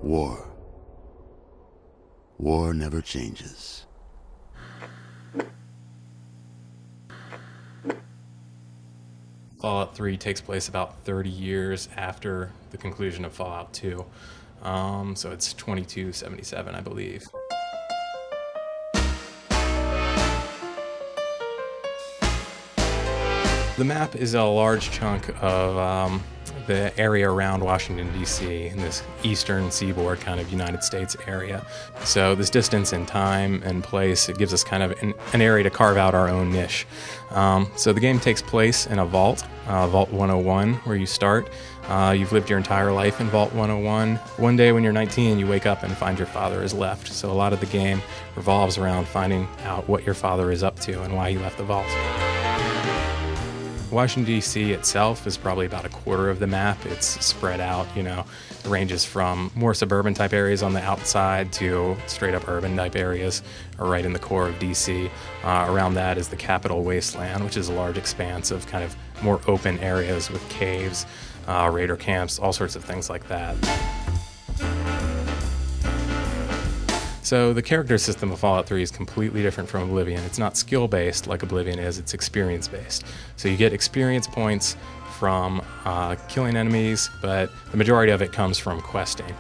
War. War never changes. Fallout 3 takes place about 30 years after the conclusion of Fallout 2. So it's 2277, I believe. The map is a large chunk of the area around Washington, D.C., in this eastern seaboard kind of United States area. So this distance in time and place, it gives us kind of an area to carve out our own niche. So the game takes place in a vault, Vault 101, where you start. You've lived your entire life in Vault 101. One day when you're 19, you wake up and find your father has left. So a lot of the game revolves around finding out what your father is up to and why he left the vault. Washington, D.C. itself is probably about a quarter of the map. It's spread out, it ranges from more suburban type areas on the outside to straight up urban type areas right in the core of D.C. Around that is the Capitol Wasteland, which is a large expanse of kind of more open areas with caves, raider camps, all sorts of things like that. So the character system of Fallout 3 is completely different from Oblivion. It's not skill-based like Oblivion is, it's experience-based. So you get experience points from killing enemies, but the majority of it comes from questing.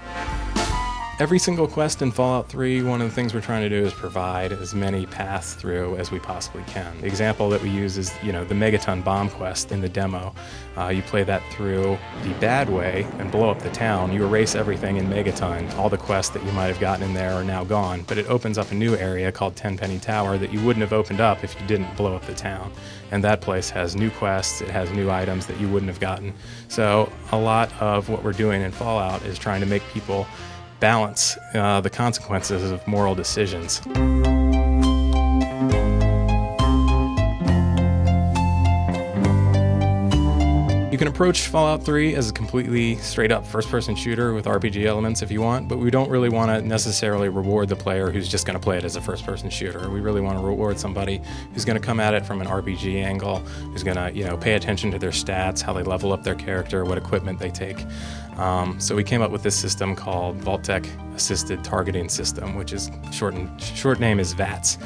Every single quest in Fallout 3, one of the things we're trying to do is provide as many paths through as we possibly can. The example that we use is, the Megaton bomb quest in the demo. You play that through the bad way and blow up the town. You erase everything in Megaton. All the quests that you might have gotten in there are now gone, but it opens up a new area called Tenpenny Tower that you wouldn't have opened up if you didn't blow up the town. And that place has new quests, it has new items that you wouldn't have gotten. So a lot of what we're doing in Fallout is trying to make people balance the consequences of moral decisions. You can approach Fallout 3 as a completely straight-up first-person shooter with RPG elements if you want, but we don't really want to necessarily reward the player who's just going to play it as a first-person shooter. We really want to reward somebody who's going to come at it from an RPG angle, who's going to, pay attention to their stats, how they level up their character, what equipment they take. So we came up with this system called Vault-Tec Assisted Targeting System, which is short name is VATS.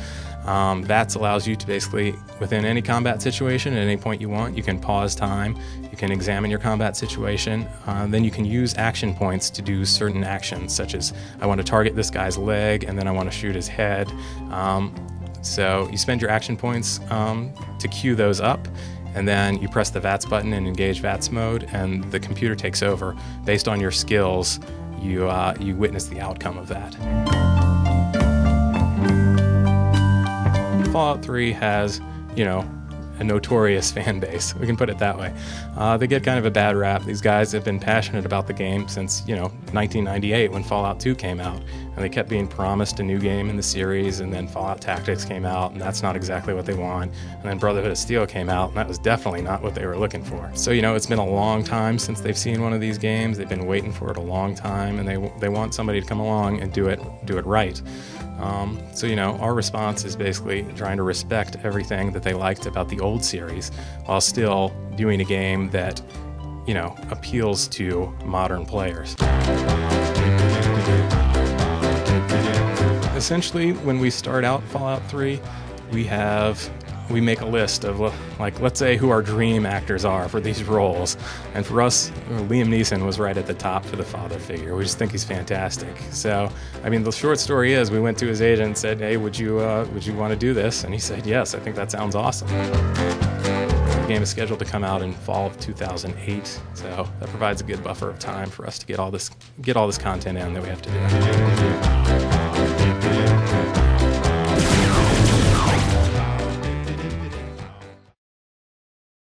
VATS allows you to basically, within any combat situation at any point you want, you can pause time, you can examine your combat situation, then you can use action points to do certain actions, such as I want to target this guy's leg and then I want to shoot his head. So you spend your action points to queue those up, and then you press the VATS button and engage VATS mode, and the computer takes over. Based on your skills, you witness the outcome of that. Fallout 3 has, a notorious fan base. We can put it that way. They get kind of a bad rap. These guys have been passionate about the game since, 1998 when Fallout 2 came out. And they kept being promised a new game in the series, and then Fallout Tactics came out, and that's not exactly what they want. And then Brotherhood of Steel came out, and that was definitely not what they were looking for. So, it's been a long time since they've seen one of these games. They've been waiting for it a long time, and they want somebody to come along and do it right. So, our response is basically trying to respect everything that they liked about the old series while still doing a game that, appeals to modern players. Essentially, when we start out Fallout 3, we make a list of, let's say who our dream actors are for these roles. And for us, Liam Neeson was right at the top for the father figure. We just think he's fantastic. So, the short story is we went to his agent and said, hey, would you want to do this? And he said, yes, I think that sounds awesome. The game is scheduled to come out in fall of 2008, so that provides a good buffer of time for us to get all this content in that we have to do.